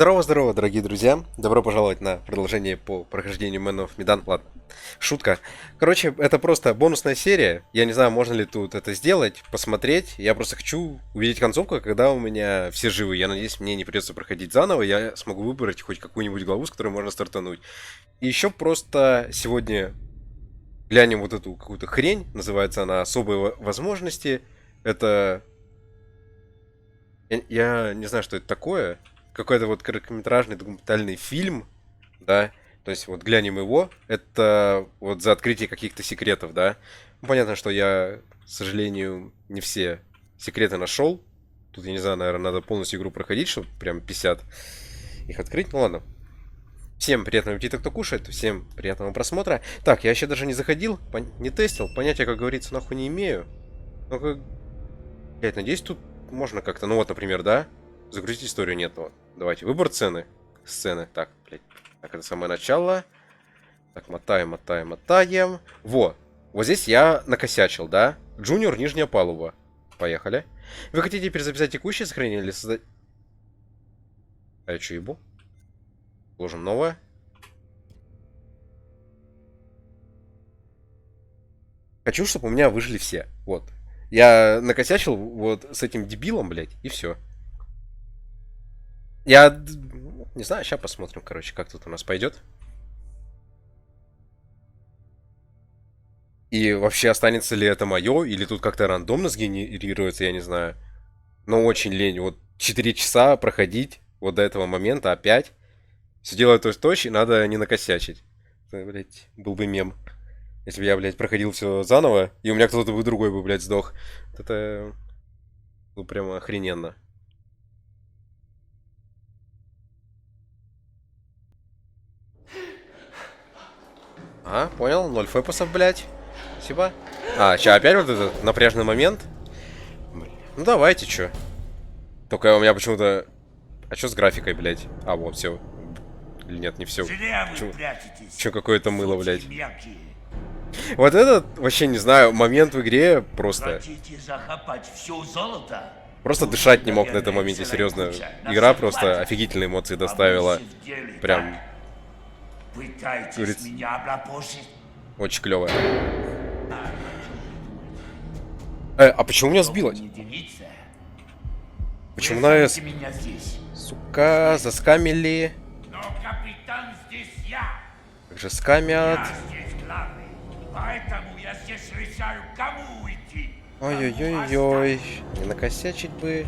Здорово-здорово, дорогие друзья! Добро пожаловать на продолжение по прохождению Man of Medan. Ладно, шутка. Короче, это просто бонусная серия. Я не знаю, можно ли тут это сделать, посмотреть. Я просто хочу увидеть концовку, когда у меня все живы. Я надеюсь, мне не придется проходить заново. Я смогу выбрать хоть какую-нибудь главу, с которой можно стартануть. И еще просто сегодня глянем вот эту какую-то хрень. Называется она «Особые возможности». Это... Я не знаю, что это такое. Какой-то вот короткометражный документальный фильм, да, то есть вот глянем его, это вот за открытие каких-то секретов, да. Ну, понятно, что я, к сожалению, не все секреты нашел. Тут, я не знаю, наверное, надо полностью игру проходить, чтобы прям 50 их открыть. Ну ладно. Всем приятного аппетита, кто кушает, всем приятного просмотра. Так, я еще даже не заходил, не тестил, понятия, как говорится, нахуй не имею. Ну, как... Я надеюсь, тут можно как-то, ну вот, например, да? Загрузить историю нет. Вот. Давайте. Выбор сцены. Сцены. Так, блядь. Так, это самое начало. Так, мотаем. Во. Вот здесь я накосячил, да? Джуниор, нижняя палуба. Поехали. Вы хотите перезаписать текущее сохранение или создать... А я что, ебу? Ложим новое. Хочу, чтобы у меня выжили все. Вот. Я накосячил вот с этим дебилом, блядь, и все. Я не знаю, сейчас посмотрим, короче, как тут у нас пойдет. И вообще останется ли это мое, или тут как-то рандомно сгенерируется, я не знаю. Но очень лень. Вот 4 часа проходить вот до этого момента опять. Все делать точь-в-точь, и надо не накосячить. Это, блядь, был бы мем. Если бы я, блядь, проходил все заново, и у меня кто-то бы другой бы, блядь, сдох. Это было прямо охрененно. Ага, понял. 0 фэпосов, блядь. Спасибо. А, сейчас опять вот этот напряжный момент. Ну давайте, чё. Только у меня почему-то... А что с графикой, блядь? А, вот, все. Или нет, не все. Чё какое-то мыло, блядь. Вот этот, вообще не знаю, момент в игре просто... Просто дышать не мог на этом моменте, серьезно. Игра просто офигительные эмоции доставила. Прям... Говорит, очень клевая. А почему меня сбилось? Почему на S? Сука, заскамили. Как же скамят. Ой-ой-ой-ой. Не накосячить бы.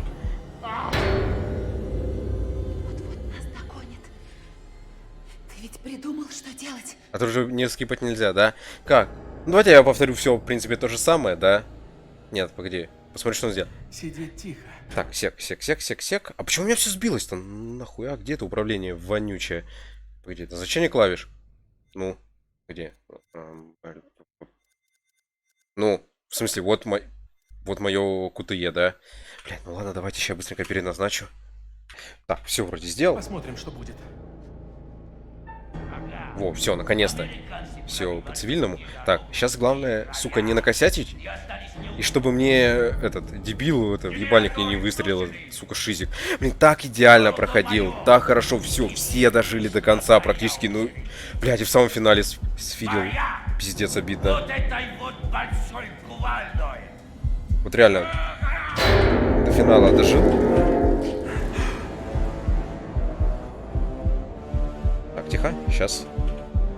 Ведь придумал, что делать. А тут же не скипать нельзя, да? Как? Ну, давайте я повторю все, в принципе, то же самое, да? Нет, погоди. Посмотри, что он сделал. Сидеть тихо. Так, сек. А почему у меня все сбилось-то? Нахуя? Где это управление вонючее? Погоди, это значение клавиш? Ну, где? Ну, в смысле, вот мое QTE, да? Блядь, ну ладно, давайте сейчас быстренько переназначу. Так, все вроде сделал. Посмотрим, что будет. Во, все, наконец-то. Все по цивильному. Так, сейчас главное, сука, не накосячить. И чтобы мне этот дебил в ебальник мне не выстрелил, сука, шизик. Блин, так идеально проходил. Так хорошо, все дожили до конца практически. Ну, блядь, и в самом финале сфидел. Пиздец, обидно. Вот реально. До финала дожил. Так, тихо, сейчас.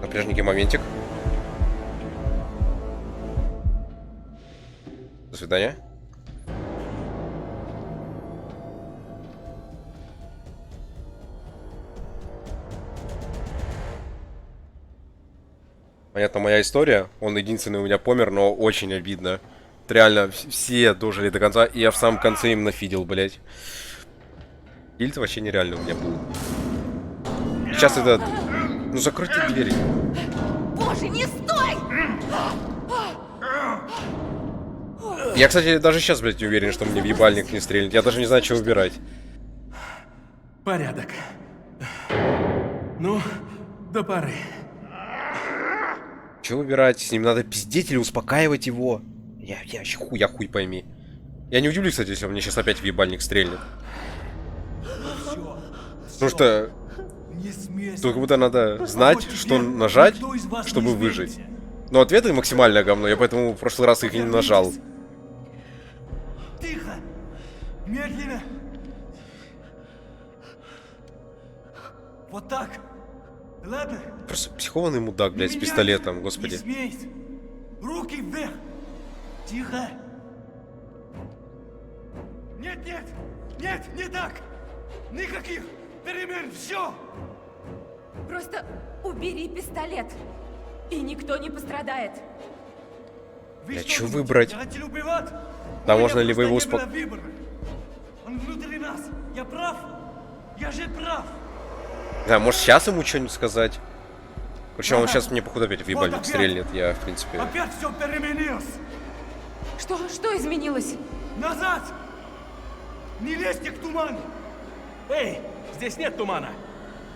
Напряжненький моментик. До свидания. Понятно, моя история. Он единственный у меня помер, но очень обидно. Вот реально, все дожили до конца, и я в самом конце им нафидел, блять. Ильд вообще нереально у меня был. Сейчас это... Ну закройте двери. Боже, не стой! Я, кстати, даже сейчас, блядь, не уверен, что мне в ебальник не стрельнет. Я даже не знаю, что выбирать. Порядок. Ну, до поры. Что выбирать? С ним надо пиздеть или успокаивать его? Я хуй пойми. Я не удивлюсь, кстати, если он мне сейчас опять в ебальник стрельнет. Потому что Не смейся. тут как будто надо знать, что нажать, чтобы выжить. Но ответы максимальное говно, я поэтому в прошлый раз их и не нажал. Тихо. Медленно. Вот так. Ладно? Просто психованный мудак, блядь, с пистолетом, господи. Не смейся. Руки вверх. Тихо. Нет, нет. Нет, не так. Никаких перемен. Все. Просто убери пистолет, и никто не пострадает. Вы Чё что, выбрать? хотели убивать? Да У можно меня ли вы его просто не было выбора. Он внутри нас. Я прав? Я же прав. Да, может сейчас ему что-нибудь сказать? Причем он сейчас мне, походу, опять в ебальник стрельнет, я, в принципе... Опять все переменилось. Что изменилось? Назад! Не лезьте к туману! Эй, здесь нет тумана.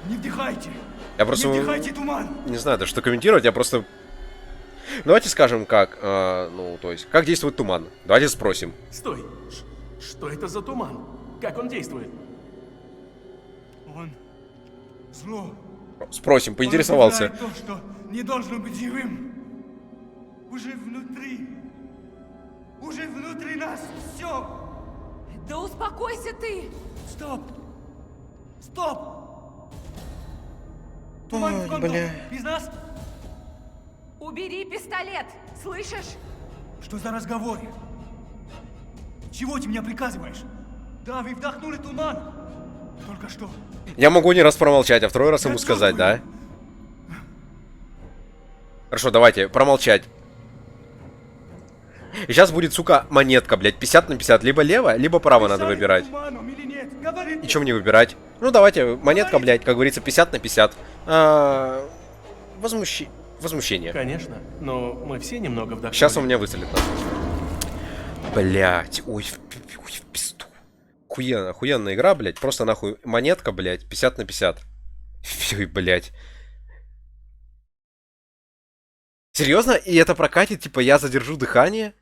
Не вдыхайте! Я просто... Не вдыхайте туман! Не знаю, даже что комментировать, я просто... Давайте скажем, как, ну, то есть, как действует туман. Давайте спросим. Стой. Что это за туман? Как он действует? Он зло. Спросим, поинтересовался. Он убивает то, что не должно быть живым. Уже внутри. Уже внутри нас все. Да успокойся ты! Стоп! Стоп! Туман в кондом. Без нас? Убери пистолет, слышишь? Что за разговор? Чего ты меня приказываешь? Да, вы вдохнули туман. Только что. Я могу не раз промолчать, а второй раз ему сказать, да? Хорошо, давайте, промолчать. И сейчас будет, сука, монетка, блядь, 50 на 50. Либо лево, либо право надо выбирать. И что мне выбирать? Ну, давайте, монетка, блядь, как говорится, 50 на 50. Возмущение. Конечно, но мы все немного вдохнули. Сейчас у меня выстрелит. Блядь, ой, в пизду. Охуенная игра, блядь. Просто нахуй монетка, блядь, 50 на 50. Фу, блядь. Серьезно? И это прокатит, типа, я задержу дыхание?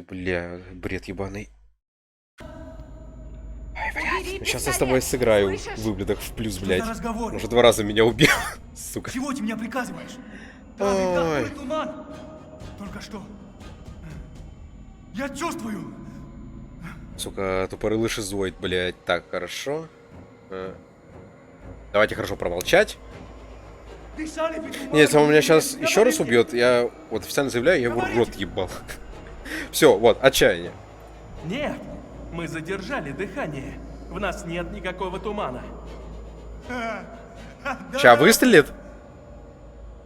Бля, бред ебаный. Ай, блядь. Сейчас я с тобой сыграю в ублюдок в плюс, блядь. Он уже 2 раза меня убил, сука. Чего ты меня приказываешь? Да, вы вдохнули туман. Только что. Я чувствую. Сука, тупорылый шизоид, блядь. Так, хорошо. Давайте хорошо промолчать. Дышали вы туманом. Нет, если он меня сейчас Говорите. еще раз убьет, я вот официально заявляю, я его в рот ебал. Все, вот, отчаяние. Нет, мы задержали дыхание. В нас нет никакого тумана. Да. Ща выстрелит?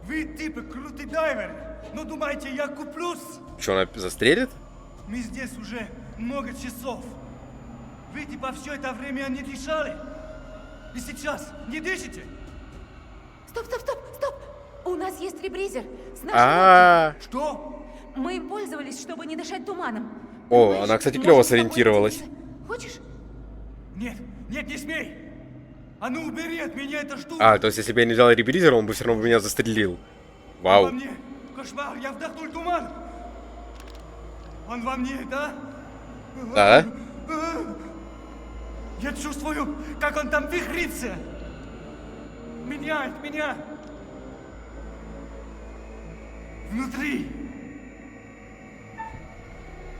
Вы типа крутый дайвер. Но думаете, я куплюсь? Что, она застрелит? Мы здесь уже много часов. Вы типа все это время не дышали. И сейчас не дышите. Стоп! У нас есть ребризер с нашей А, Что? лодки. Мы им пользовались, чтобы не дышать туманом. О, Понимаешь, она, кстати, можем клево спокойно сориентировалась. двигаться. Хочешь? Нет, нет, не смей. А ну убери от меня эту штуку. А, то есть, если бы я не взял ребризер, он бы все равно меня застрелил. Во Вау. мне. Кошмар, я вдохнул туман. Он во мне, да? Да? Я чувствую, как он там вихрится. Меняет меня. Внутри.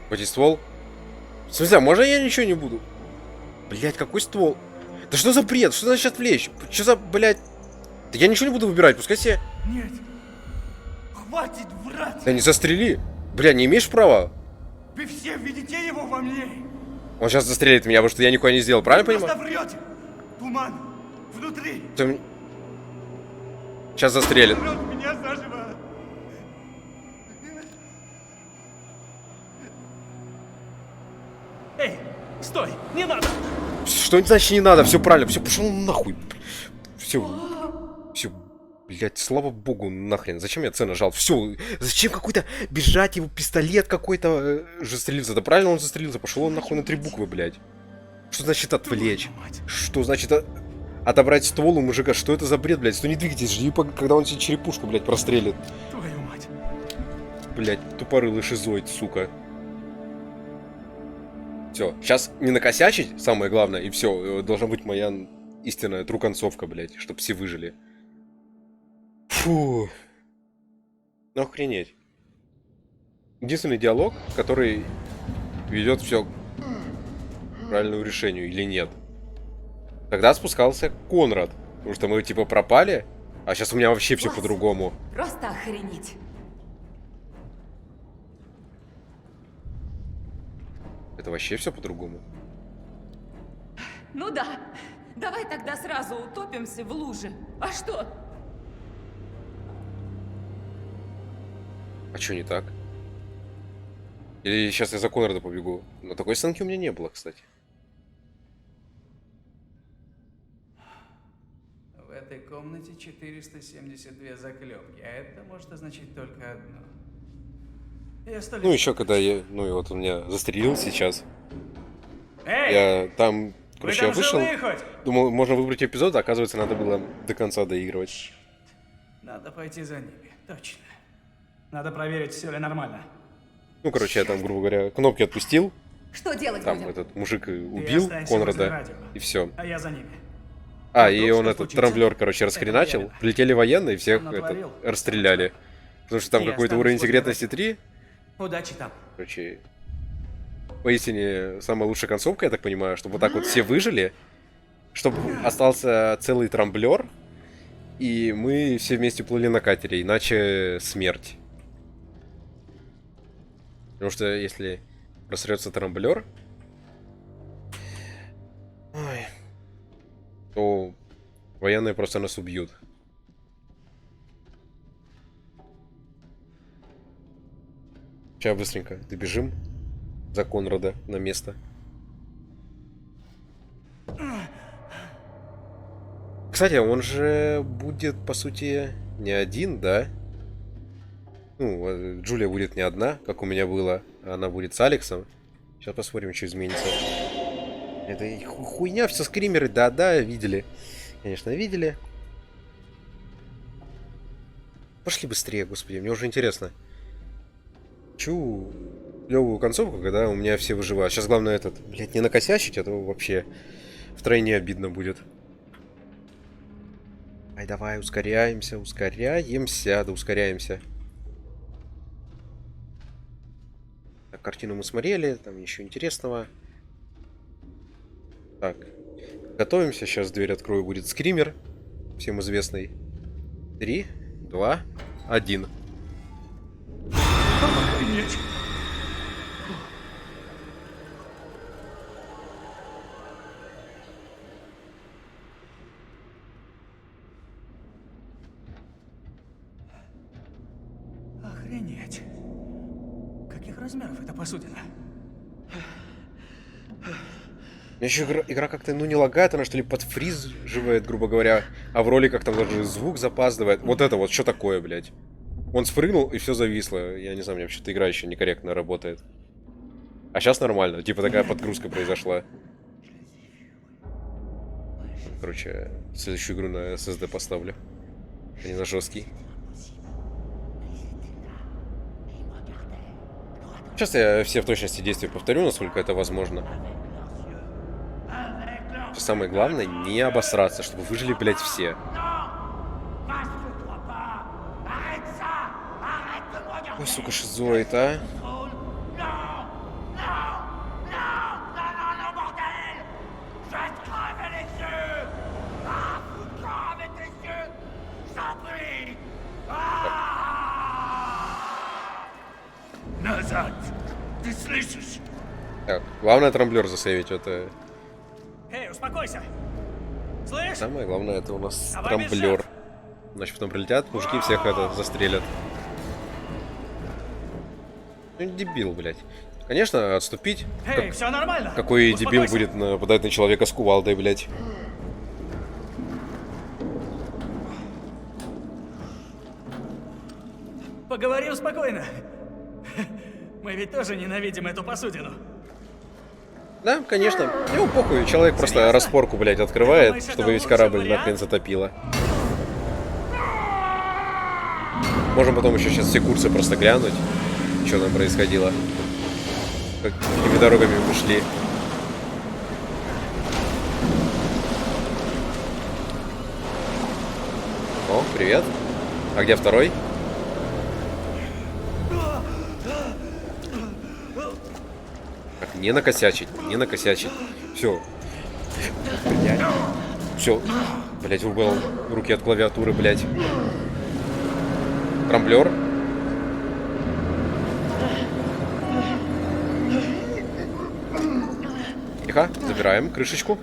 Хоть и ствол? В смысле, а можно я ничего не буду? Блять, какой ствол? Да что за бред? Что значит отвлечь? Что за, блять? Да я ничего не буду выбирать, пускай себе... Нет. Хватит врать. Да не застрели. Бля, не имеешь права? Вы все видите его во мне. Он сейчас застрелит меня, потому что я никуда не сделал, правильно Вы понимаю? просто врете. Туман. Внутри. Сейчас застрелит. Жрет меня заживо. Эй, стой, не надо! Что значит не надо? Все правильно, все, пошел нахуй. Все. Все. Блять, слава богу, нахрен. Зачем я цену нажал? Все. Зачем какой-то бежать его пистолет какой-то застрелился? Да правильно он застрелился. Пошел он нахуй на 3 буквы, блять. Что значит отвлечь? Что значит отобрать ствол у мужика? Что это за бред, блядь? Что не двигайтесь, жди, когда он себе черепушку, блядь, прострелит. Твою мать. Блядь, тупорылый шизоид, сука. Все, сейчас не накосячить, самое главное, и все, должна быть моя истинная тру-концовка, блядь, чтобы все выжили. Фу. Ну охренеть. Единственный диалог, который ведет все к правильному решению или нет. Тогда спускался Конрад, потому что мы типа пропали, а сейчас у меня вообще все Класс. по-другому. Просто охренеть. Это вообще все по-другому. Ну да. Давай тогда сразу утопимся в луже. А что? А что не так? Или сейчас я за Конрада побегу? Но такой сценки у меня не было, кстати. В этой комнате 472 заклепки, а это может означать только одно. Я столь... Ну еще когда я, ну и вот он меня застрелил сейчас. Эй! Я там, короче, я там вышел, живые хоть? думал, можно выбрать эпизод, а оказывается, надо было до конца доигрывать. Надо пойти за ними, точно. Надо проверить, все ли нормально. Ну, короче, я там, грубо говоря, кнопки отпустил, Что делать там будем? этот мужик Ты убил останься возле Конрада, радио, и все. а я за ними. А, Ну, и вдруг он что этот случится? трамблер, короче, расхреначил, верно. прилетели военные, всех Он натворил. этот, расстреляли. Потому что там Я какой-то останусь уровень возле секретности 3, Удачи там. короче, поистине самая лучшая концовка, я так понимаю, чтобы вот так вот все выжили, чтобы остался целый трамблер, и мы все вместе плыли на катере, иначе смерть. Потому что если просрется трамблер, ой, то военные просто нас убьют. Сейчас быстренько добежим за Конрада на место. Кстати, он же будет, по сути, не один, да? Ну, Джулия будет не одна, как у меня было. Она будет с Алексом. Сейчас посмотрим, что изменится. Это хуйня, все скримеры, да-да, видели. Конечно, видели. Пошли быстрее, господи, мне уже интересно. Хочу клевую концовку, когда у меня все выживают. Сейчас главное этот, блядь, не накосячить, а то вообще втройне обидно будет. Ай, давай, ускоряемся, ускоряемся, да ускоряемся. Так, картину мы смотрели, там ничего интересного. Так, готовимся, сейчас дверь открою, будет скример, всем известный. 3, 2, 1. Охренеть! Охренеть! Каких размеров эта посудина? Еще игра как-то, ну, не лагает, она что ли подфризживает, грубо говоря, а в роликах там даже звук запаздывает. Вот это вот, что такое, блядь? Он спрыгнул, и все зависло. Я не знаю, мне вообще-то игра еще некорректно работает. А сейчас нормально, типа такая подгрузка произошла. Короче, следующую игру на SSD поставлю, а не на жесткий. Сейчас я все в точности действия повторю, насколько это возможно. Самое главное, не обосраться, чтобы выжили, блядь, все. Ой, сука, шизоид, а? Назад! Ты слышишь? Так, главное трамблер засейвить, это... Эй, успокойся! Слышь? Самое главное, это у нас Давай без трамблер. жертв. Значит, потом прилетят, мужики всех это застрелят. Ну, дебил, блядь. Конечно, отступить. Эй, все нормально? Какой дебил Успокойся. будет нападать на человека с кувалдой, блядь. Поговорим спокойно. Мы ведь тоже ненавидим эту посудину. Да, конечно. Ему похуй, человек просто Серьезно? распорку, блядь, открывает, Думаешь, это чтобы весь лучший корабль вариант? нахрен затопило. Можем потом еще сейчас все курсы просто глянуть, что там происходило. Какими дорогами мы шли. Привет. А где второй? Так, не накосячить, не накосячить. Все. Все. Блять, убрал руки от клавиатуры, блять. Трамблер. Тихо, забираем крышечку.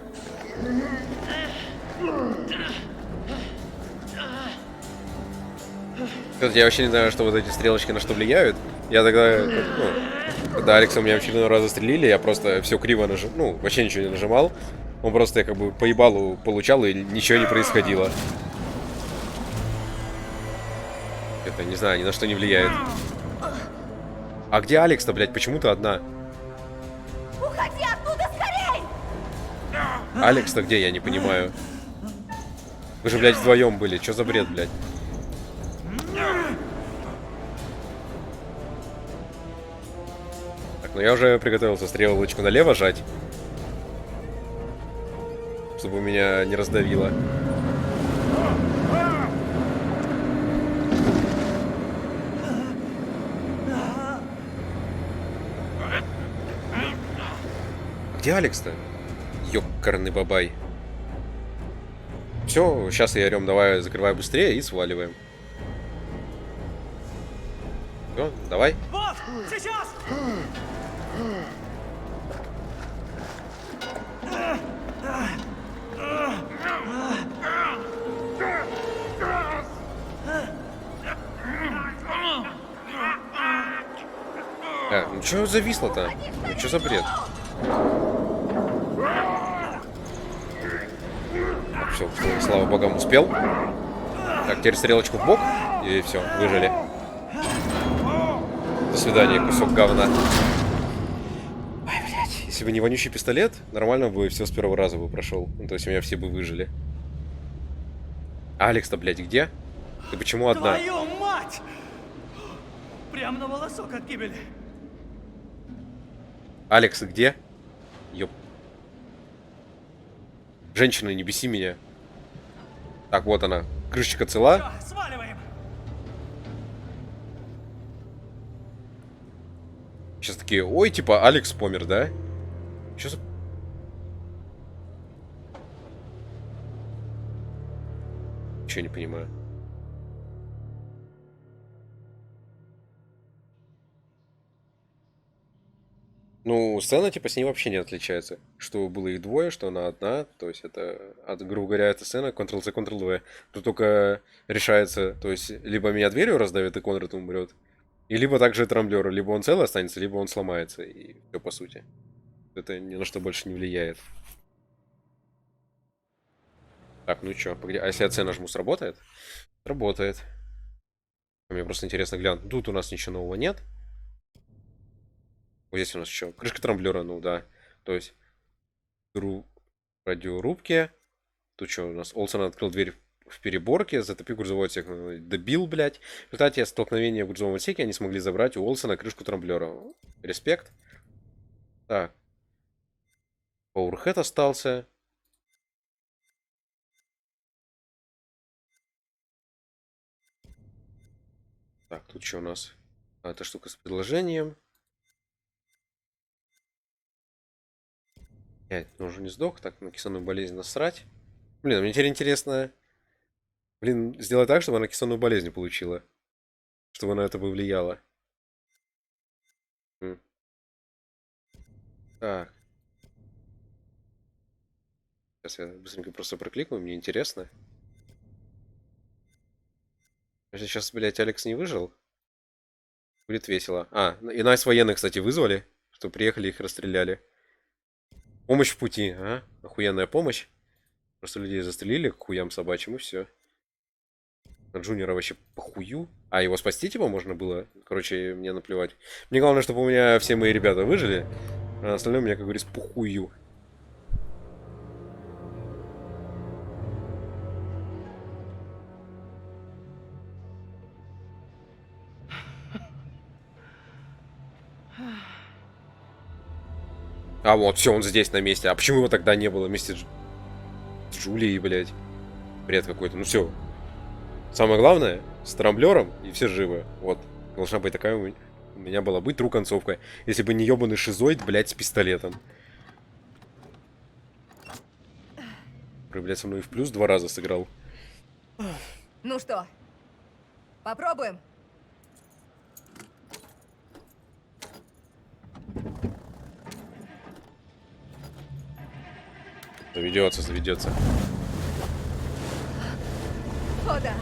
Я вообще не знаю, что вот эти стрелочки на что влияют. Я тогда, ну, когда Алекса у меня в очередной раз застрелили, я просто все криво нажимал, ну, вообще ничего не нажимал. Он просто, я как бы по ебалу получал, и ничего не происходило. Это, не знаю, ни на что не влияет. А где Алекс-то, блядь? Почему-то одна. Уходи оттуда скорей! Алекс-то где? Я не понимаю. Вы же, блядь, вдвоем были. Что за бред, блядь? Так, ну я уже приготовился стрелочку налево жать. Чтобы меня не раздавило. Где Алекс-то? Ёкарный бабай. Все, сейчас я орем, давай закрывай быстрее и сваливаем. Все, давай. Вот, сейчас! Ну что зависло-то? Ну что за бред? Все, слава богам, успел. Так, теперь стрелочку в бок. И все, выжили. До свидания, кусок говна. Ой, блядь. Если бы не вонючий пистолет, нормально бы все с первого раза бы прошел. Ну, то есть у меня все бы выжили. Алекс-то, блядь, где? Ты почему одна? Твою мать! Прям на волосок от гибели. Алекс, где? Ёп. Женщина, не беси меня. Так, вот она. Крышечка цела. Всё, сваливаем. Сейчас такие, ой, типа, Алекс помер, да? Что за... Ничего не понимаю. Ну, сцена, типа, с ней вообще не отличается. Что было их двое, что она одна. То есть это, грубо говоря, эта сцена Ctrl-C, Ctrl-V. Тут только решается, то есть, либо меня дверью раздавит и Конрад умрет, и либо также трамблер, либо он целый останется, либо он сломается. И все, по сути. Это ни на что больше не влияет. Так, ну чё, погоди. А если я C нажму, сработает? Работает. Мне просто интересно глянуть. Тут у нас ничего нового нет. Вот здесь у нас еще крышка трамблера, ну да. То есть радиорубки. Тут что у нас? Олсен открыл дверь в переборке, затопив грузовой отсек. Добил, блядь. В результате столкновения в грузовом отсеке они смогли забрать у Олсена крышку трамблера. Респект. Так. Пауэрхед остался. Так, тут что у нас? Эта штука с предложением. Ну уже не сдох, так на кессонную болезнь насрать. Блин, мне теперь интересно, блин, сделать так, чтобы она кессонную болезнь получила. Чтобы на это бы влияло. Так. Сейчас я быстренько просто прокликаю, мне интересно. Если сейчас, блядь, Алекс не выжил, будет весело. И нас военных, кстати, вызвали, что приехали, их расстреляли. Помощь в пути, а? Охуенная помощь. Просто людей застрелили к хуям собачьим, и все. На Джуниора вообще похую. А его спасти, типа, можно было? Короче, мне наплевать. Мне главное, чтобы у меня все мои ребята выжили. А остальное у меня, как говорится, похую. А вот, все, он здесь на месте. А почему его тогда не было вместе с Джулией, блядь? Бред какой-то. Ну все. самое главное, с трамблером, и все живы. Вот. Должна быть такая у меня была быть true концовка. Если бы не ебаный шизоид, блядь, с пистолетом. Блядь, со мной в плюс 2 раза сыграл. Ну что, попробуем? Заведется, заведется. О, да.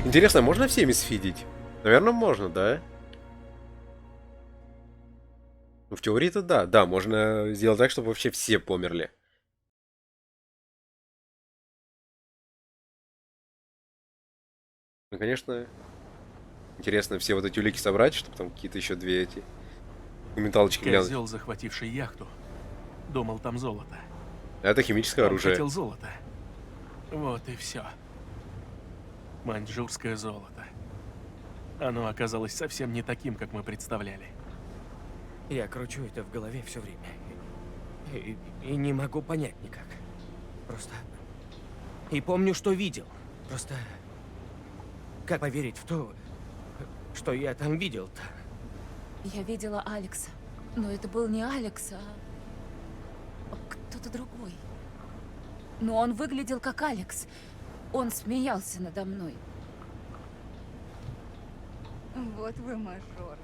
Интересно, можно всеми сфидить? Наверное, можно, да? Ну, в теории-то да. Да, можно сделать так, чтобы вообще все померли. Ну, конечно, интересно все вот эти улики собрать, чтобы там какие-то еще две эти менталочки глянуть. Козел, захвативший яхту, думал, там золото. Это химическое Он оружие. хотел золото. Вот и все. Маньчжурское золото. Оно оказалось совсем не таким, как мы представляли. Я кручу это в голове все время. И не могу понять никак. Просто... И помню, что видел. Просто... Как поверить в то, что я там видел-то? Я видела Алекса. Но это был не Алекс, а кто-то другой. Но он выглядел как Алекс. Он смеялся надо мной. Вот вы мажоры.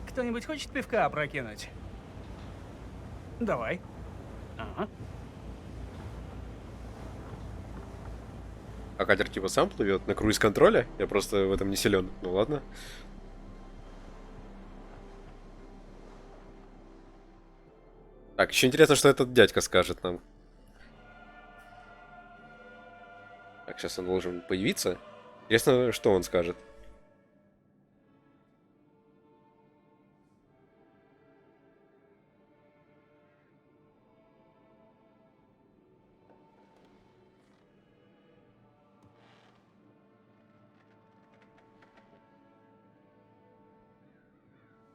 Кто-нибудь хочет пивка опрокинуть? Давай. Ага. А катер типа сам плывет на круиз-контроле? Я просто в этом не силен. Ну ладно. Так, еще интересно, что этот дядька скажет нам. Так, сейчас он должен появиться. Интересно, что он скажет.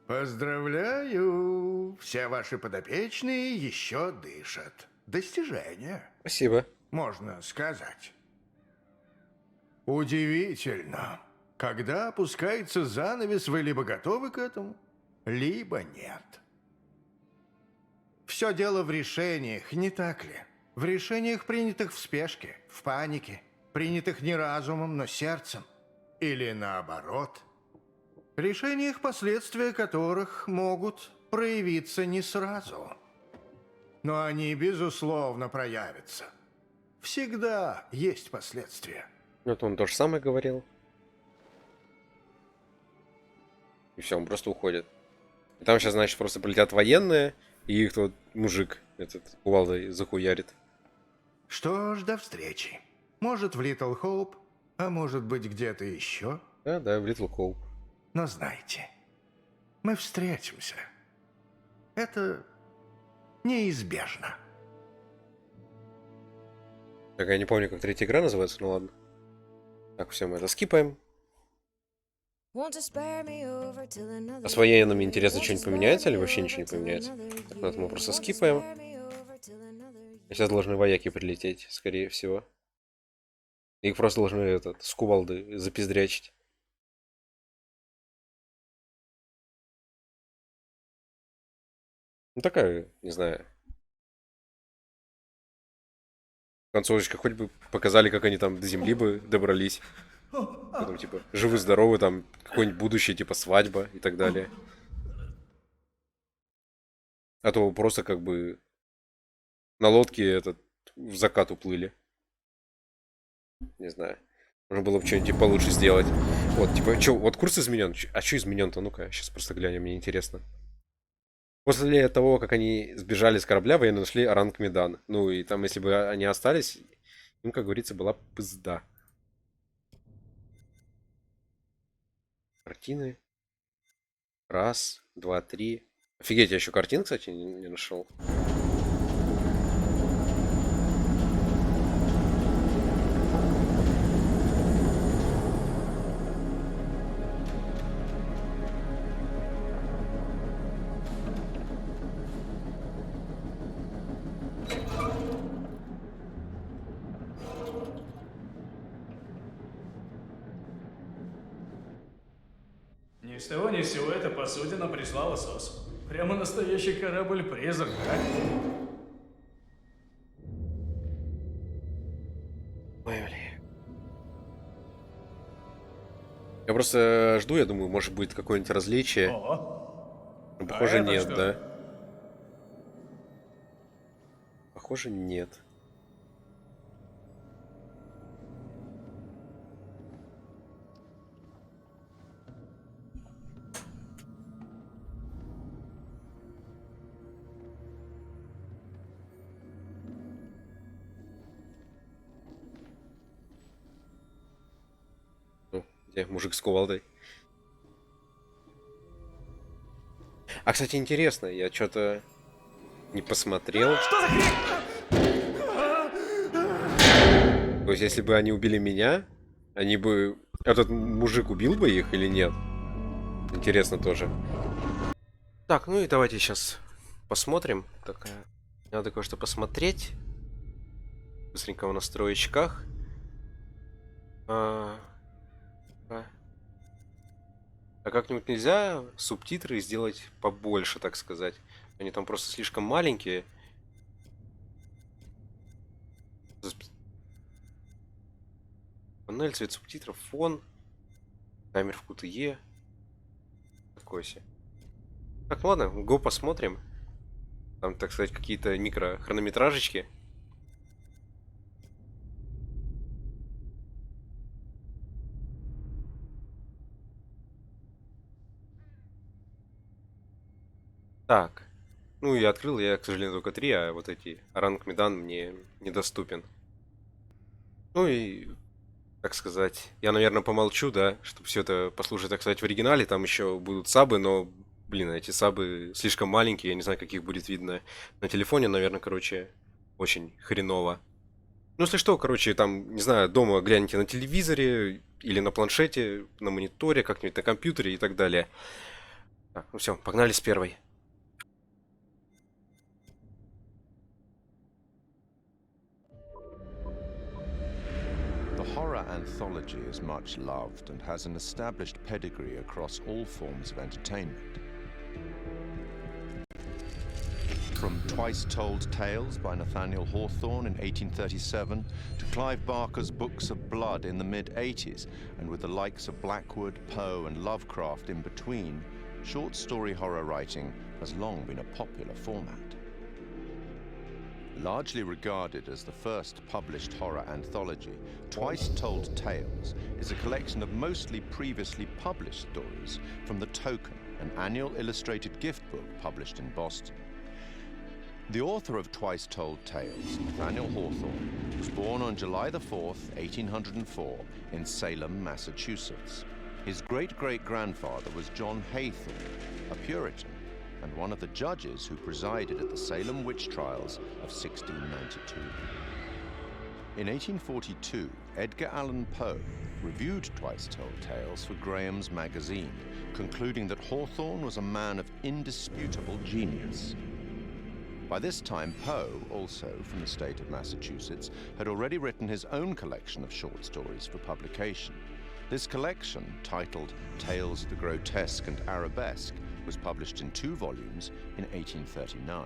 Поздравляю! Все ваши подопечные еще дышат. Достижение, Спасибо. можно сказать. Удивительно. Когда опускается занавес, вы либо готовы к этому, либо нет. Все дело в решениях, не так ли? В решениях, принятых в спешке, в панике, принятых не разумом, но сердцем. Или наоборот. Решениях, последствия которых могут проявиться не сразу. Но они, безусловно, проявятся. Всегда есть последствия. Вот он то же самое говорил. И все, он просто уходит. И там сейчас, значит, просто полетят военные, и их тот мужик, этот кувалдой, захуярит. Что ж, до встречи. Может, в Литл Хоуп, а может быть, где-то еще. Да, да, в Little Hope. Но знайте, мы встретимся. Это неизбежно. Так, я не помню, как третья игра называется, ну ладно. Так, все, мы это скипаем. А с военными интересно, что-нибудь поменяется или вообще ничего не поменяется? Так, вот мы просто скипаем. Сейчас должны вояки прилететь, скорее всего. Их просто должны этот, с кувалды запиздрячить. Ну такая, не знаю. Концовочка, хоть бы показали, как они там до земли бы добрались. Потом, типа, живы-здоровы, там, какое-нибудь будущее, типа, свадьба и так далее. А то просто, как бы, на лодке этот, в закат уплыли. Не знаю. Можно было бы что-нибудь получше сделать. Вот, типа, что, вот курс изменен. А что изменен-то? Ну-ка, сейчас просто глянем, мне интересно. После того, как они сбежали с корабля, военные нашли ранг Медан. Ну и там, если бы они остались, им, как говорится, была пизда. Картины. Раз, два, три. Офигеть, я еще картин, кстати, не нашел. Ни с того ни с сего эта посудина прислала сос. Прямо настоящий корабль-призрак, а? Ой, блин. Я просто жду, я думаю, может будет какое-нибудь различие. О, Но, похоже, это нет, что? да? Похоже, нет. Ну, где мужик с кувалдой? А, кстати, интересно, я что-то не посмотрел. Что за хрень? То есть, если бы они убили меня, они бы... Этот мужик убил бы их или нет? Интересно тоже. Так, ну и давайте сейчас посмотрим. Так, надо кое-что посмотреть. Быстренько в настроечках. А как-нибудь нельзя субтитры сделать побольше, так сказать? Они там просто слишком маленькие. Панель, цвет субтитров, фон, таймер в QTE. Такой себе. Так, ладно, го посмотрим. Там, так сказать, какие-то микро-хронометражечки. Так. Ну, я открыл, я, к сожалению, только 3, а вот эти Man of Medan мне недоступен. Ну и, так сказать, я, наверное, помолчу, да, чтобы все это послушать, так сказать, в оригинале. Там еще будут сабы, но, блин, эти сабы слишком маленькие, я не знаю, как их будет видно на телефоне, наверное, короче, очень хреново. Ну, если что, короче, там, не знаю, дома гляните на телевизоре или на планшете, на мониторе, как-нибудь на компьютере и так далее. Так, ну все, погнали с первой. The horror anthology is much loved and has an established pedigree across all forms of entertainment. From Twice Told Tales by Nathaniel Hawthorne in 1837 to Clive Barker's Books of Blood in the mid-80s, and with the likes of Blackwood, Poe and Lovecraft in between, short story horror writing has long been a popular format. Largely regarded as the first published horror anthology, Twice Told Tales is a collection of mostly previously published stories from The Token, an annual illustrated gift book published in Boston. The author of Twice Told Tales, Nathaniel Hawthorne, was born on July the 4th, 1804, in Salem, Massachusetts. His great-great-grandfather was John Haythorne, a Puritan, and one of the judges who presided at the Salem witch trials of 1692. In 1842, Edgar Allan Poe reviewed Twice Told Tales for Graham's magazine, concluding that Hawthorne was a man of indisputable genius. By this time, Poe, also from the state of Massachusetts, had already written his own collection of short stories for publication. This collection, titled Tales of the Grotesque and Arabesque, was published in 2 volumes in 1839.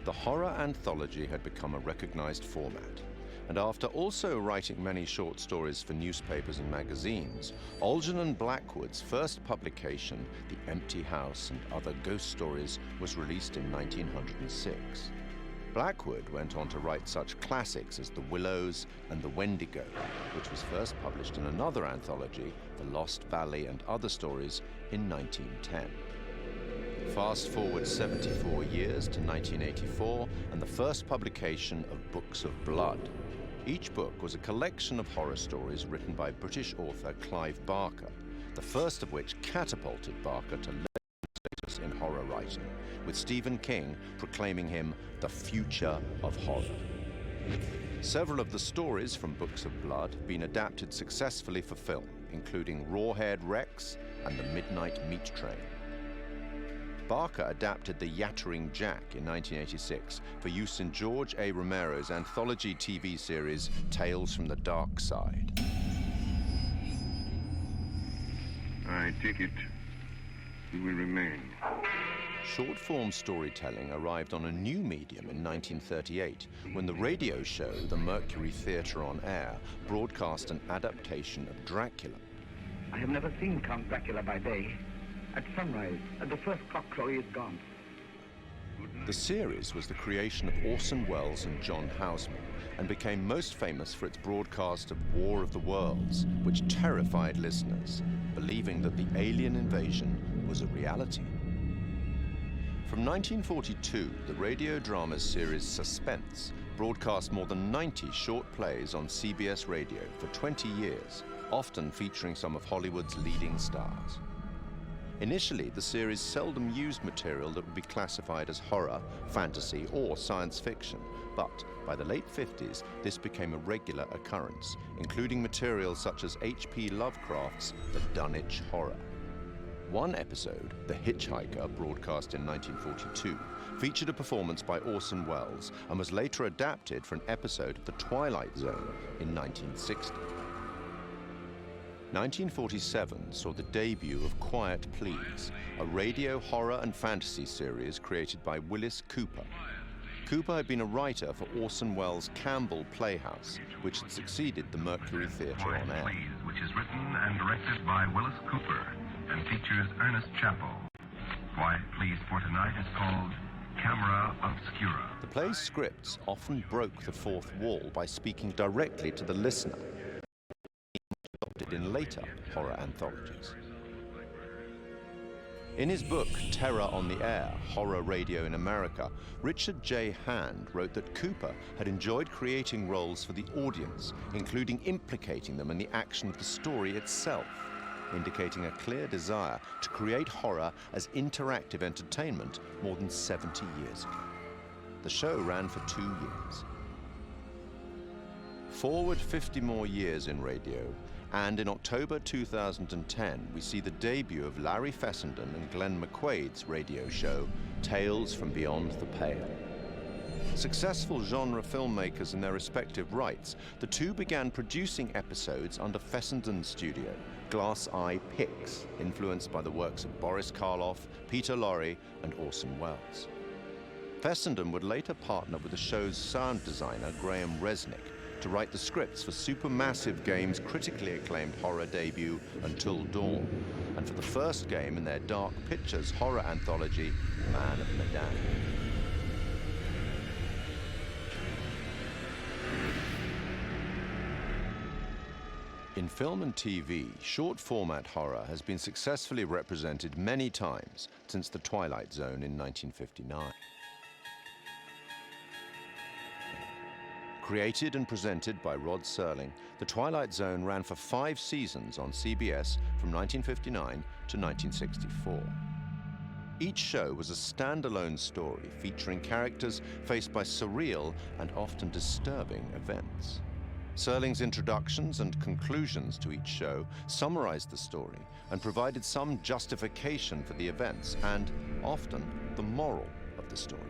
The horror anthology had become a recognized format, and after also writing many short stories for newspapers and magazines, Algernon and Blackwood's first publication, The Empty House and Other Ghost Stories, was released in 1906. Blackwood went on to write such classics as The Willows and The Wendigo, which was first published in another anthology, The Lost Valley and Other Stories, in 1910. Fast forward 74 years to 1984 and the first publication of Books of Blood. Each book was a collection of horror stories written by British author Clive Barker, the first of which catapulted Barker to legend status in horror writing, with Stephen King proclaiming him the future of horror. Several of the stories from Books of Blood have been adapted successfully for film, including Rawhaired Rex and The Midnight Meat Train. Barker adapted The Yattering Jack in 1986 for use in George A. Romero's anthology TV series Tales from the Dark Side. I take it you will remain. Short-form storytelling arrived on a new medium in 1938 when the radio show The Mercury Theatre on Air broadcast an adaptation of Dracula. I have never seen Count Dracula by day. At sunrise, at the first cockcrow, he is gone. The series was the creation of Orson Welles and John Houseman and became most famous for its broadcast of War of the Worlds, which terrified listeners, believing that the alien invasion was a reality. From 1942, the radio drama series Suspense broadcast more than 90 short plays on CBS radio for 20 years, often featuring some of Hollywood's leading stars. Initially, the series seldom used material that would be classified as horror, fantasy, or science fiction, but by the late 50s, this became a regular occurrence, including material such as H.P. Lovecraft's The Dunwich Horror. One episode, The Hitchhiker, broadcast in 1942, featured a performance by Orson Welles and was later adapted for an episode of The Twilight Zone in 1960. 1947 saw the debut of Quiet Please, a radio horror and fantasy series created by Willis Cooper. Cooper had been a writer for Orson Welles' Campbell Playhouse, which had succeeded the Mercury Theatre on Air. Which is written and directed by Willis Cooper and features Ernest Chappell. Quiet Please for tonight is called Camera Obscura. The play's scripts often broke the fourth wall by speaking directly to the listener, adopted in later horror anthologies. In his book, Terror on the Air, Horror Radio in America, Richard J. Hand wrote that Cooper had enjoyed creating roles for the audience, including implicating them in the action of the story itself, indicating a clear desire to create horror as interactive entertainment more than 70 years ago. The show ran for 2 years. Forward 50 more years in radio, and in October 2010, we see the debut of Larry Fessenden and Glenn McQuaid's radio show, Tales from Beyond the Pale. Successful genre filmmakers in their respective rights, the two began producing episodes under Fessenden's studio, Glass Eye Pix, influenced by the works of Boris Karloff, Peter Lorre, and Orson Welles. Fessenden would later partner with the show's sound designer, Graham Resnick, to write the scripts for Supermassive Games' critically acclaimed horror debut, Until Dawn, and for the first game in their Dark Pictures horror anthology, Man of Medan. In film and TV, short-format horror has been successfully represented many times since The Twilight Zone in 1959. Created and presented by Rod Serling, The Twilight Zone ran for 5 seasons on CBS from 1959 to 1964. Each show was a standalone story featuring characters faced by surreal and often disturbing events. Serling's introductions and conclusions to each show summarized the story and provided some justification for the events and, often, the moral of the story.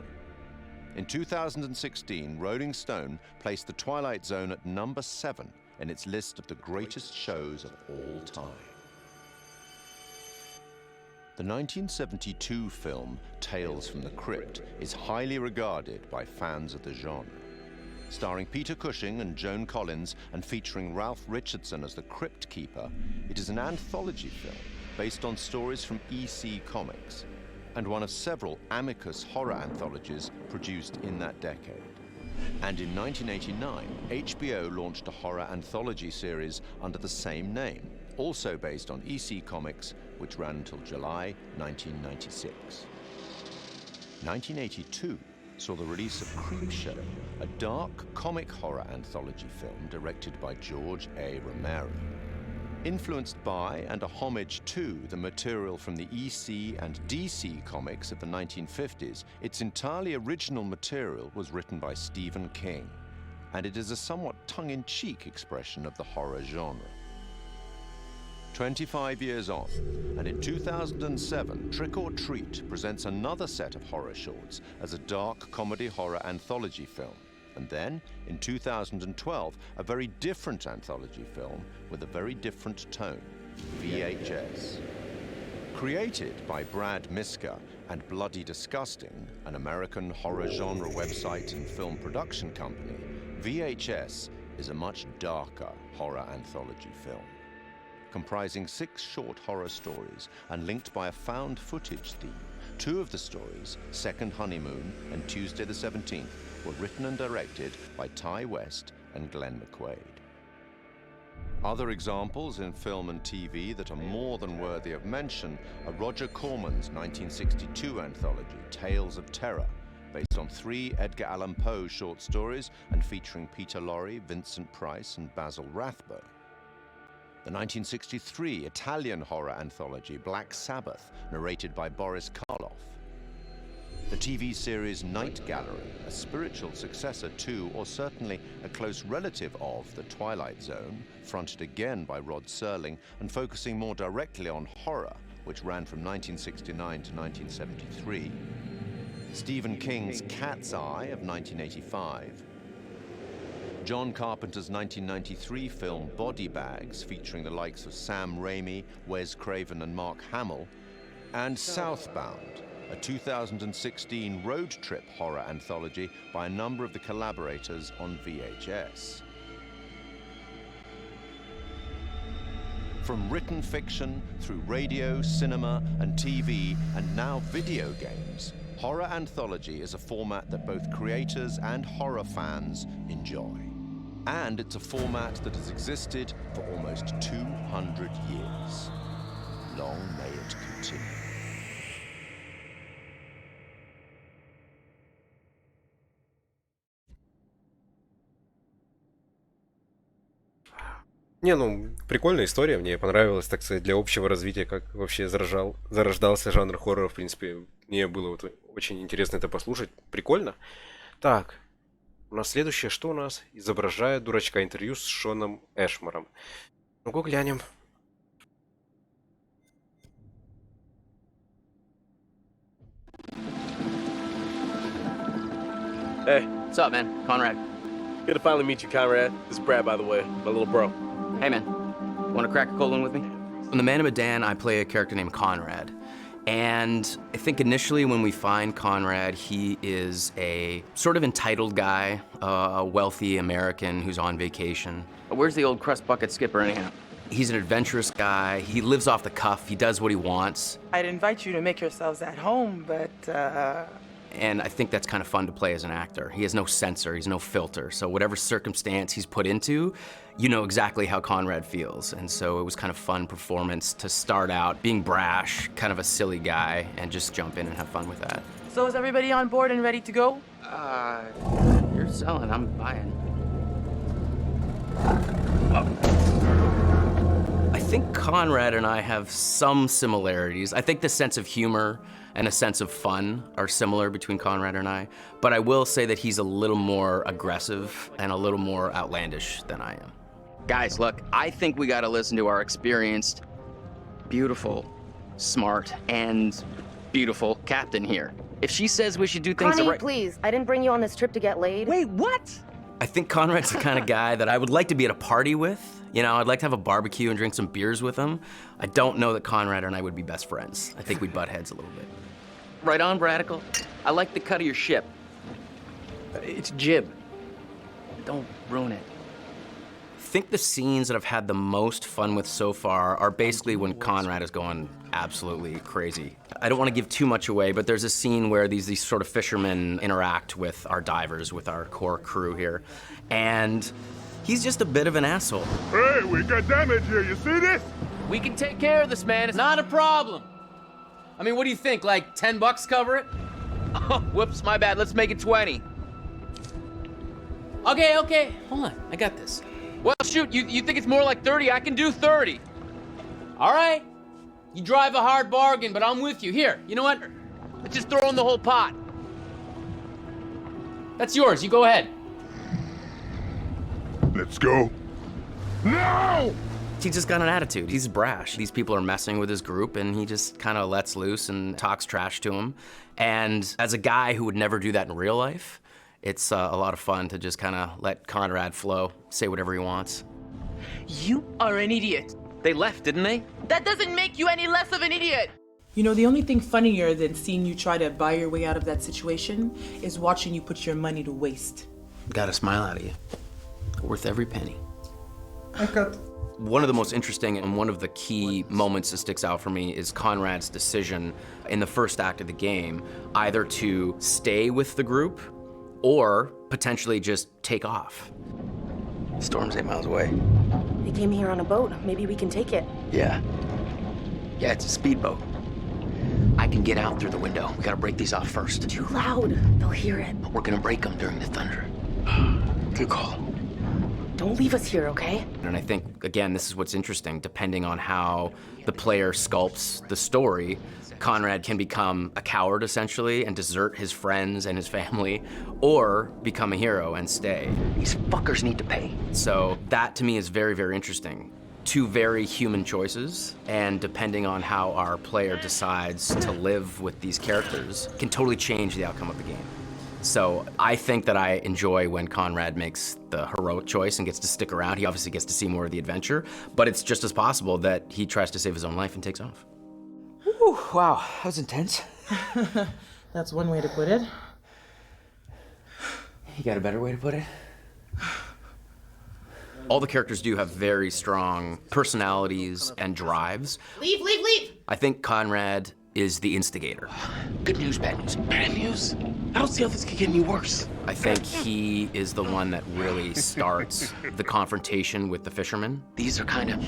In 2016, Rolling Stone placed The Twilight Zone at number 7 in its list of the greatest shows of all time. The 1972 film Tales from the Crypt is highly regarded by fans of the genre. Starring Peter Cushing and Joan Collins and featuring Ralph Richardson as the Crypt Keeper, it is an anthology film based on stories from EC Comics, and one of several Amicus horror anthologies produced in that decade. And in 1989, HBO launched a horror anthology series under the same name, also based on EC Comics, which ran until July 1996. 1982 saw the release of Creepshow, a dark comic horror anthology film directed by George A. Romero. Influenced by and a homage to the material from the EC and DC comics of the 1950s, its entirely original material was written by Stephen King, and it is a somewhat tongue-in-cheek expression of the horror genre. 25 years on, and in 2007, Trick or Treat presents another set of horror shorts as a dark comedy horror anthology film. And then, in 2012, a very different anthology film with a very different tone, VHS. Created by Brad Miska and Bloody Disgusting, an American horror genre website and film production company, VHS is a much darker horror anthology film. Comprising 6 short horror stories and linked by a found footage theme. 2 of the stories, Second Honeymoon and Tuesday the 17th, were written and directed by Ty West and Glenn McQuaid. Other examples in film and TV that are more than worthy of mention are Roger Corman's 1962 anthology, Tales of Terror, based on 3 Edgar Allan Poe short stories and featuring Peter Lorre, Vincent Price, and Basil Rathbone. The 1963 Italian horror anthology, Black Sabbath, narrated by Boris Karloff. The TV series Night Gallery, a spiritual successor to, or certainly a close relative of, the Twilight Zone, fronted again by Rod Serling and focusing more directly on horror, which ran from 1969 to 1973. Stephen King's Cat's Eye of 1985. John Carpenter's 1993 film Body Bags, featuring the likes of Sam Raimi, Wes Craven, and Mark Hamill, and Southbound, a 2016 road trip horror anthology by a number of the collaborators on VHS. From written fiction through radio, cinema, and TV, and now video games, horror anthology is a format that both creators and horror fans enjoy. And it's a format that has existed for almost 200 years. Long may it continue. Не, ну, прикольная история, мне понравилось, так сказать, для общего развития, как вообще зарождался жанр хоррора, в принципе, мне было вот очень интересно это послушать, прикольно. Так, у нас следующее, что у нас? Изображая дурачка, интервью с Шоном Эшмором. Ну-ка глянем. Hey, what's up, man? Conrad. Good to finally meet you, Conrad. This is Brad, by the way, my little bro. Hey, man. Want to crack a cold one with me? In the Man of Medan, I play a character named Conrad. And I think initially when we find Conrad, he is a sort of entitled guy, a wealthy American who's on vacation. Where's the old crust bucket skipper anyhow? He's an adventurous guy. He lives off the cuff. He does what he wants. I'd invite you to make yourselves at home, but And I think that's kind of fun to play as an actor. He has no censor, he's no filter. So whatever circumstance he's put into, you know exactly how Conrad feels. And so it was kind of fun performance to start out being brash, kind of a silly guy, and just jump in and have fun with that. So is everybody on board and ready to go? You're selling, I'm buying. I think Conrad and I have some similarities. I think the sense of humor and a sense of fun are similar between Conrad and I, but I will say that he's a little more aggressive and a little more outlandish than I am. Guys, look, I think we gotta listen to our experienced, beautiful, smart, and beautiful captain here. If she says we should do things Connie, the right- please, I didn't bring you on this trip to get laid. Wait, what? I think Conrad's the kind of guy that I would like to be at a party with. You know, I'd like to have a barbecue and drink some beers with him. I don't know that Conrad and I would be best friends. I think we'd butt heads a little bit. Right on, Bradical. I like the cut of your ship. It's jib. Don't ruin it. I think the scenes that I've had the most fun with so far are basically when Conrad is going absolutely crazy. I don't want to give too much away, but there's a scene where these sort of fishermen interact with our divers, with our core crew here, and he's just a bit of an asshole. Hey, we got damage here, you see this? We can take care of this, man. It's not a problem. I mean, what do you think, like $10 cover it? Oh, whoops, my bad. Let's make it 20. Okay. Hold on, I got this. Well, shoot, you think it's more like 30? I can do 30. All right. You drive a hard bargain, but I'm with you. Here, you know what? Let's just throw in the whole pot. That's yours. You go ahead. Let's go. No! He's just got an attitude. He's brash. These people are messing with his group, and he just kind of lets loose and talks trash to them. And as a guy who would never do that in real life, it's a lot of fun to just kind of let Conrad flow, say whatever he wants. You are an idiot. They left, didn't they? That doesn't make you any less of an idiot. You know, the only thing funnier than seeing you try to buy your way out of that situation is watching you put your money to waste. Got a smile out of you. Worth every penny. I got. One of the most interesting and one of the key moments that sticks out for me is Conrad's decision in the first act of the game, either to stay with the group or potentially just take off. Storm's 8 miles away. They came here on a boat. Maybe we can take it. Yeah. Yeah, it's a speedboat. I can get out through the window. We gotta break these off first. Too loud. They'll hear it. We're gonna break them during the thunder. Good call. Don't leave us here, okay? And I think, again, this is what's interesting. Depending on how the player sculpts the story, Conrad can become a coward, essentially, and desert his friends and his family, or become a hero and stay. These fuckers need to pay. So that, to me, is very, very interesting. Two very human choices, and depending on how our player decides to live with these characters, can totally change the outcome of the game. So I think that I enjoy when Conrad makes the heroic choice and gets to stick around. He obviously gets to see more of the adventure, but it's just as possible that he tries to save his own life and takes off. Whew, wow, that was intense. That's one way to put it. You got a better way to put it? All the characters do have very strong personalities and drives. Leave, leave, leave! I think Conrad is the instigator. Good news, bad news. Bad news? I don't see how this could get any worse. I think he is the one that really starts the confrontation with the fishermen. These are kind of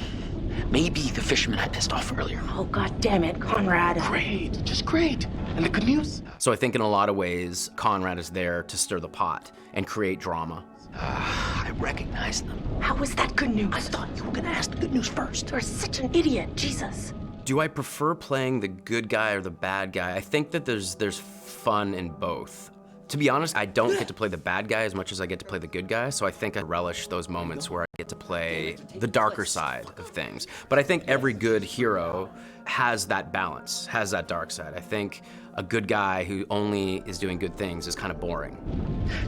maybe the fishermen I pissed off earlier. Oh, god damn it, Conrad. Great, just great. And the good news? So I think in a lot of ways, Conrad is there to stir the pot and create drama. I recognize them. How is that good news? I thought you were gonna ask the good news first. You're such an idiot, Jesus. Do I prefer playing the good guy or the bad guy? I think that there's fun in both. To be honest, I don't get to play the bad guy as much as I get to play the good guy, so I think I relish those moments where I get to play the darker side of things. But I think every good hero has that balance, has that dark side. I think a good guy who only is doing good things is kind of boring.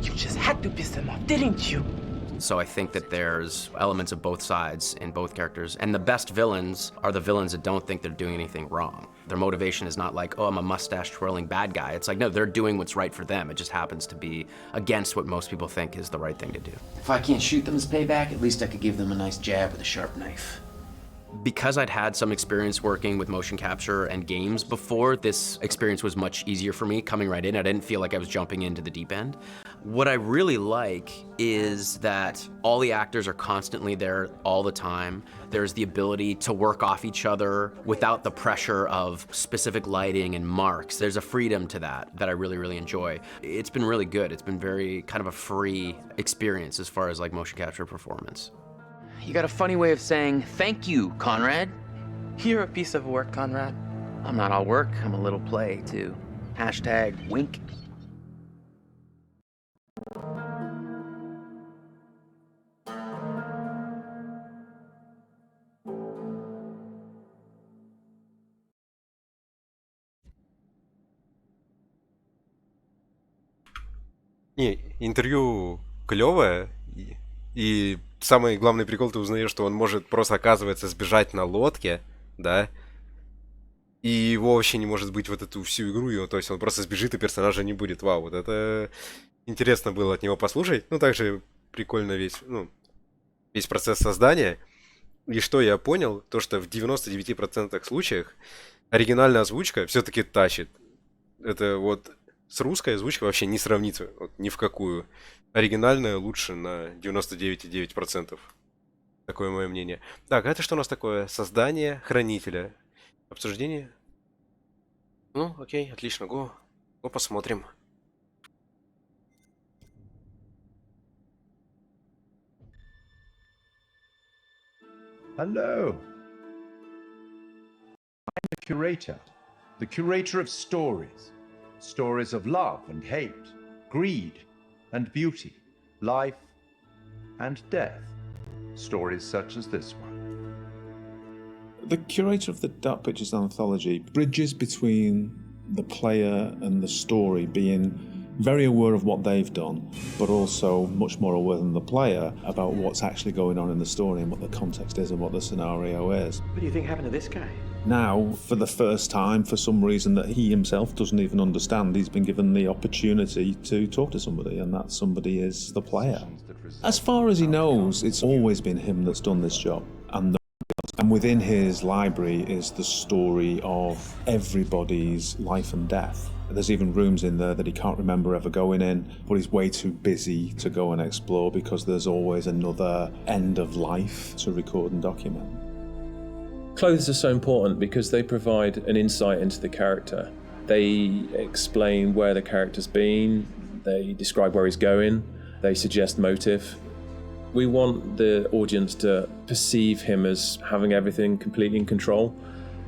You just had to piss them off, didn't you? So I think that there's elements of both sides in both characters. And the best villains are the villains that don't think they're doing anything wrong. Their motivation is not like, oh, I'm a mustache-twirling bad guy. It's like, no, they're doing what's right for them. It just happens to be against what most people think is the right thing to do. If I can't shoot them as payback, at least I could give them a nice jab with a sharp knife. Because I'd had some experience working with motion capture and games before, this experience was much easier for me coming right in. I didn't feel like I was jumping into the deep end. What I really like is that all the actors are constantly there all the time. There's the ability to work off each other without the pressure of specific lighting and marks. There's a freedom to that I really, really enjoy. It's been really good. It's been very kind of a free experience as far as like motion capture performance. You got a funny way of saying thank you, Conrad. You're a piece of work, Conrad. I'm not all work, I'm a little play, too. Hashtag wink. Не, интервью клевое, и самый главный прикол, ты узнаешь, что он может просто, оказывается, сбежать на лодке, да, и его вообще не может быть вот эту всю игру, и то есть он просто сбежит, и персонажа не будет. Вау, вот это интересно было от него послушать. Ну, также прикольно весь процесс создания. И что я понял, то что в 99% случаях оригинальная озвучка все-таки тащит. Это вот с русской озвучкой вообще не сравнится, вот, ни в какую. Оригинальная лучше на 99,9%. Такое мое мнение. Так, а это что у нас такое? Создание хранителя. Обсуждение? Ну, окей, отлично, го посмотрим. Hello. I'm the curator of stories. Stories of love and hate, greed and beauty, life and death. Stories such as this one. The curator of the Dark Pictures Anthology bridges between the player and the story, being very aware of what they've done, but also much more aware than the player about what's actually going on in the story and what the context is and what the scenario is. What do you think happened to this guy? Now, for the first time, for some reason that he himself doesn't even understand, he's been given the opportunity to talk to somebody, and that somebody is the player. As far as he knows, it's always been him that's done this job, and nobody else. And within his library is the story of everybody's life and death. There's even rooms in there that he can't remember ever going in, but he's way too busy to go and explore because there's always another end of life to record and document. Clothes are so important because they provide an insight into the character. They explain where the character's been, they describe where he's going, they suggest motive. We want the audience to perceive him as having everything completely in control.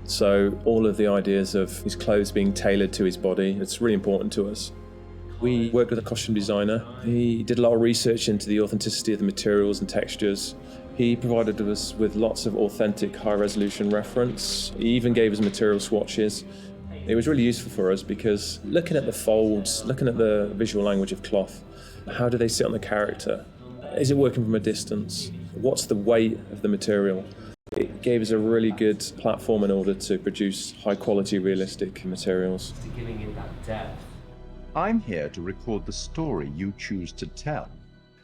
So all of the ideas of his clothes being tailored to his body, it's really important to us. We worked with a costume designer. He did a lot of research into the authenticity of the materials and textures. He provided us with lots of authentic high-resolution reference. He even gave us material swatches. It was really useful for us because looking at the folds, looking at the visual language of cloth, how do they sit on the character? Is it working from a distance? What's the weight of the material? It gave us a really good platform in order to produce high-quality, realistic materials. Giving it that depth. I'm here to record the story you choose to tell.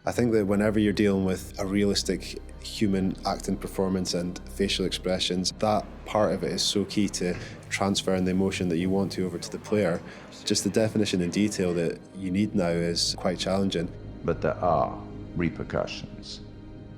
I think that whenever you're dealing with a realistic human acting performance and facial expressions, that part of it is so key to transferring the emotion that you want to over to the player. Just the definition and detail that you need now is quite challenging. But there are repercussions.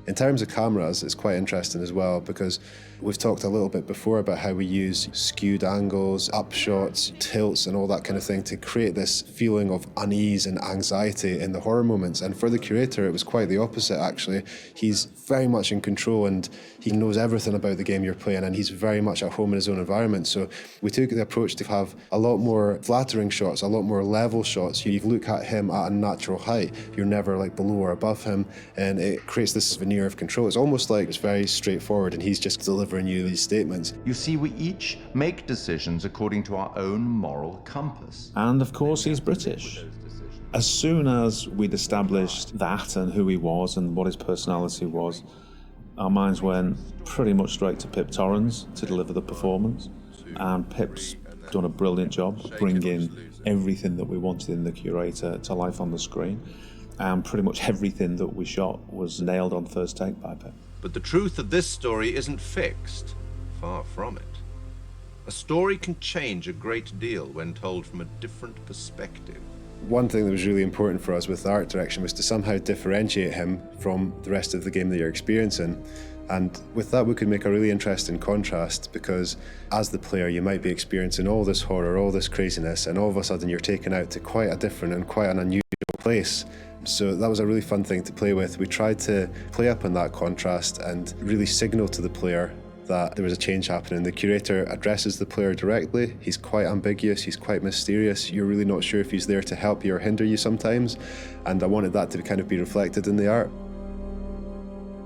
In terms of cameras, it's quite interesting as well because we've talked a little bit before about how we use skewed angles, upshots, tilts and all that kind of thing to create this feeling of unease and anxiety in the horror moments. And for the curator, it was quite the opposite actually. He's very much in control and he knows everything about the game you're playing and he's very much at home in his own environment. So we took the approach to have a lot more flattering shots, a lot more level shots. You look at him at a natural height. You're never like below or above him and it creates this veneer of control. It's almost like it's very straightforward and he's just delivering you these statements. You see, we each make decisions according to our own moral compass. And of course he's British. As soon as we'd established that and who he was and what his personality was, our minds went pretty much straight to Pip Torrens to deliver the performance. And Pip's done a brilliant job bringing everything that we wanted in the curator to life on the screen. And pretty much everything that we shot was nailed on first take by Pip. But the truth of this story isn't fixed. Far from it. A story can change a great deal when told from a different perspective. One thing that was really important for us with the art direction was to somehow differentiate him from the rest of the game that you're experiencing. And with that, we could make a really interesting contrast because as the player, you might be experiencing all this horror, all this craziness, and all of a sudden you're taken out to quite a different and quite an unusual place. So that was a really fun thing to play with. We tried to play up on that contrast and really signal to the player that there was a change happening. The curator addresses the player directly. He's quite ambiguous, he's quite mysterious. You're really not sure if he's there to help you or hinder you sometimes. And I wanted that to kind of be reflected in the art.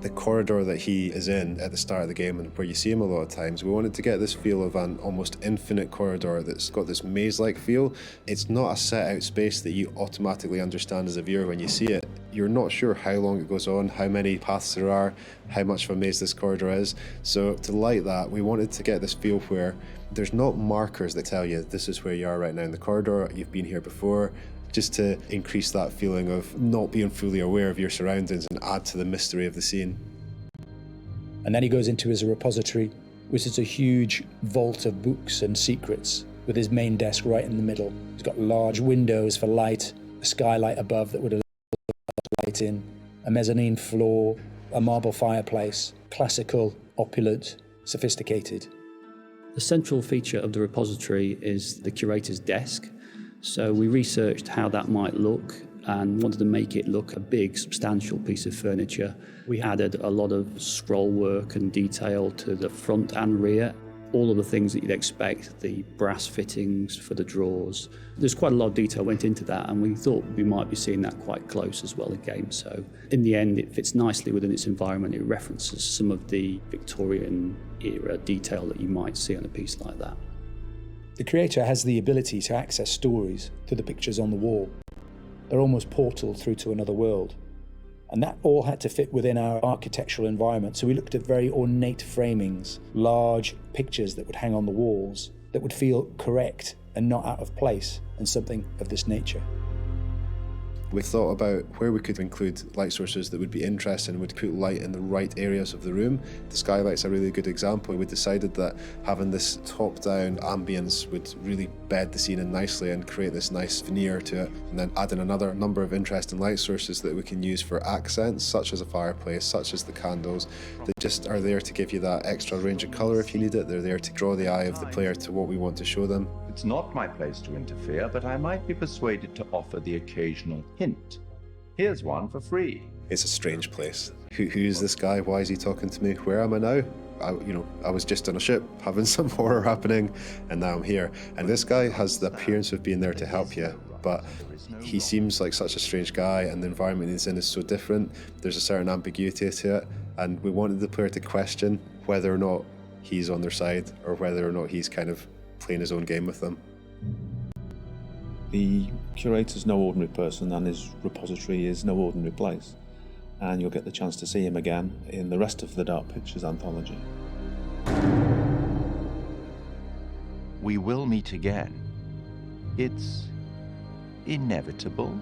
The corridor that he is in at the start of the game and where you see him a lot of times, we wanted to get this feel of an almost infinite corridor that's got this maze-like feel. It's not a set-out space that you automatically understand as a viewer when you see it. You're not sure how long it goes on, how many paths there are, how much of a maze this corridor is. So to light that, we wanted to get this feel where there's not markers that tell you this is where you are right now in the corridor, you've been here before, just to increase that feeling of not being fully aware of your surroundings and add to the mystery of the scene. And then he goes into his repository, which is a huge vault of books and secrets, with his main desk right in the middle. He's got large windows for light, a skylight above that would allow light in, a mezzanine floor, a marble fireplace, classical, opulent, sophisticated. The central feature of the repository is the curator's desk. So we researched how that might look and wanted to make it look a big, substantial piece of furniture. We added a lot of scroll work and detail to the front and rear. all of the things that you'd expect, the brass fittings for the drawers. There's quite a lot of detail went into that, and we thought we might be seeing that quite close as well again. So in the end, it fits nicely within its environment. It references some of the Victorian era detail that you might see on a piece like that. The creator has the ability to access stories through the pictures on the wall. They're almost portals through to another world. And that all had to fit within our architectural environment. So we looked at very ornate framings, large pictures that would hang on the walls that would feel correct and not out of place in something of this nature. We thought about where we could include light sources that would be interesting and would put light in the right areas of the room. The skylight's a really good example. We decided that having this top-down ambience would really bed the scene in nicely and create this nice veneer to it. And then adding another number of interesting light sources that we can use for accents, such as a fireplace, such as the candles, that just are there to give you that extra range of colour if you need it. They're there to draw the eye of the player to what we want to show them. It's not my place to interfere, but I might be persuaded to offer the occasional hint. Here's one for free. It's a strange place. Who's this guy? Why is he talking to me? Where am I now? I was just on a ship having some horror happening, and now I'm here. And this guy has the appearance of being there to help you, but he seems like such a strange guy, and the environment he's in is so different. There's a certain ambiguity to it, and we wanted the player to question whether or not he's on their side or whether or not he's kind of playing his own game with them. The curator's no ordinary person, and his repository is no ordinary place. And you'll get the chance to see him again in the rest of the Dark Pictures Anthology. We will meet again. It's inevitable.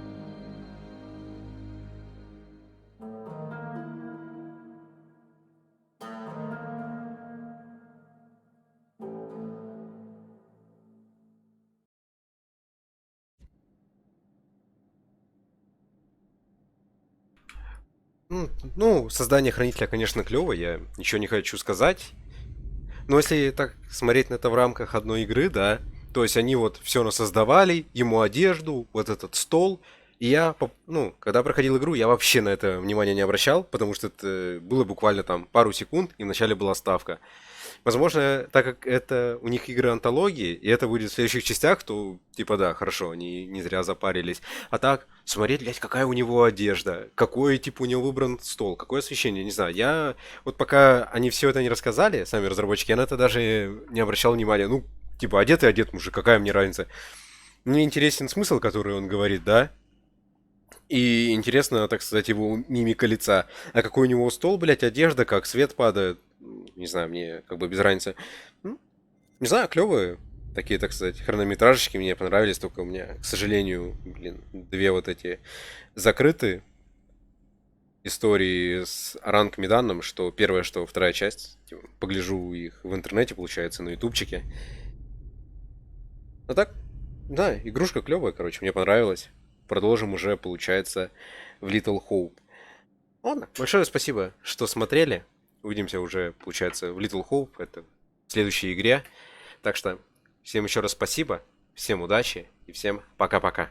Ну, создание хранителя, конечно, клево, я ничего не хочу сказать. Но если так смотреть на это в рамках одной игры, да, то есть они вот все насоздавали, ему одежду, вот этот стол. И я, когда проходил игру, я вообще на это внимание не обращал, потому что это было буквально там пару секунд, и вначале была ставка. Возможно, так как это у них игры антологии, и это будет в следующих частях, то, типа, да, хорошо, они не зря запарились. А так, смотреть, блядь, какая у него одежда, какой, типа, у него выбран стол, какое освещение, не знаю. Я, вот пока они все это не рассказали, сами разработчики, я на это даже не обращал внимания. Ну, типа, одет и одет мужик, какая мне разница. Мне интересен смысл, который он говорит, да? И интересно, так сказать, его мимика лица. А какой у него стол, блядь, одежда, как свет падает. Не знаю, мне как бы без разницы. Не знаю, клевые такие, так сказать, хронометражечки мне понравились, только у меня, к сожалению, две вот эти закрыты истории с Man of Medan, что первая, что вторая часть. Типа, погляжу их в интернете, получается, на ютубчике. А так, да, игрушка клевая, короче, мне понравилась. Продолжим уже, получается, в Little Hope. Ладно, большое спасибо, что смотрели. Увидимся уже, получается, в Little Hope, это в следующей игре. Так что всем еще раз спасибо, всем удачи и всем пока-пока.